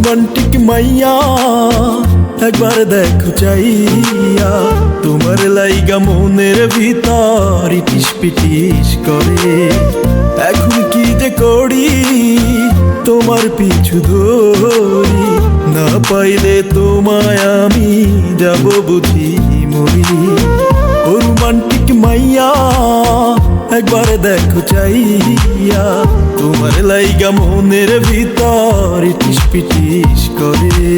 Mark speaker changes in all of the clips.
Speaker 1: Romantic মাইয়া একবার দেখো চাইয়া, তোমার লাইগা মনের ভিতর ইটিস পিটিস করে। এখন কি যে করি তোমার পিছু ধরি, না পাইলে তোমায় আমি যাব বুঝি মরি। ও রোমান্টিক মাইয়া একবার দেখো চাইয়া, তোমার লাইগা মনের ভিতর ইটিস পিটিস করে।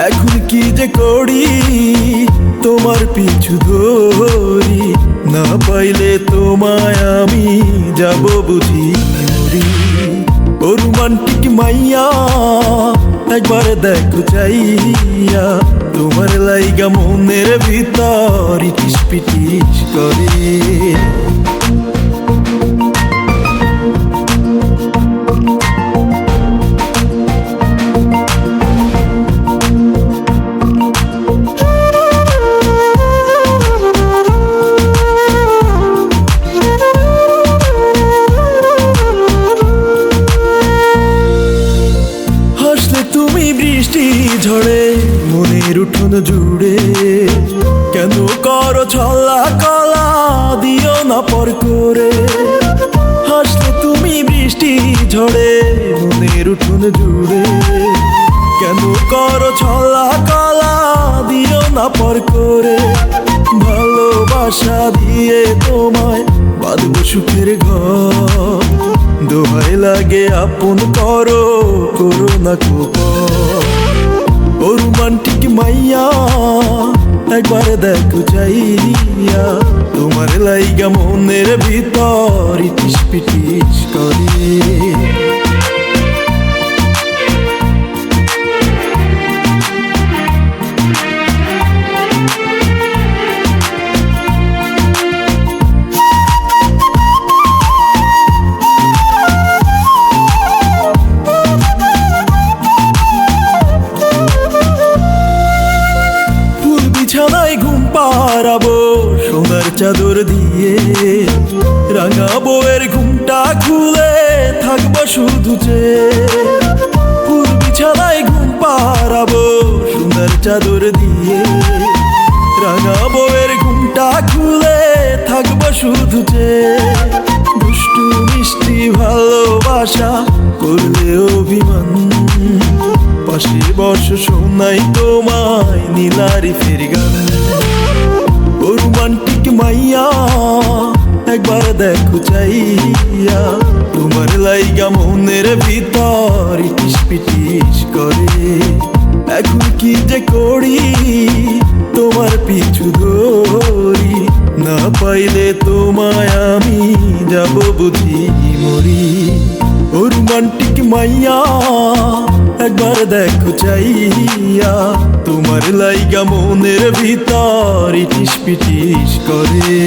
Speaker 1: এখন কি যে করি তোমার পিছু ধরি, না পাইলে তোমায় আমি যাব বুঝি মরি। ও রোমান্টিক মাইয়া একবার দেখো চাইয়া, তোমার লাইগা মনের ভিতর ইটিস পিটিস করে। তুমি বৃষ্টি ঝড়ে মনের উঠোন জুড়ে, কেন করো ছলা কলা দিও না পর করে। হাসলে তুমি বৃষ্টি ঝড়ে মনের উঠোন জুড়ে, কেন করো ছলা কলা দিও না পর করে। ভালোবাসা দিয়ে তোমায় বাঁধব সুখের ঘর, দোহাই লাগে আপন করো, করো না কোপর। ও রোমান্টিক মাইয়া একবার দেখো চাইয়া, তোমার লাইগা মনের ভিতর ইটিস পিটিস করে। বিছানায় ঘুম পাড়াবো সোনার চাদর দিয়ে, রাঙাবো এর ঘুমটা খুলে থাকবো শুধু চেয়ে। ফুল বিছানায় ঘুম পাড়াবো সোনার চাদর দিয়ে, রাঙাবো এর ঘুমটা খুলে থাকবো শুধু চেয়ে। দুষ্টু মিষ্টি ভালোবাসা করলে অভিমান, পাশে বসো শোনাই তোমায় নীলারি ফের গান। ও রোমান্টিক মাইয়া একবার দেখো চাইয়া, তোমার লাইগা মনের ভিতর ইটিস পিটিস করে। এখন কি যে করি তোমার পিছু ধরি, না পাইলে তোমায় আমি যাব বুঝি মরি। ও রোমান্টিক মাইয়া একবার দেখো চাইয়া, তোমার লাইগা মনের ভিতর ইটিস পিটিস করে।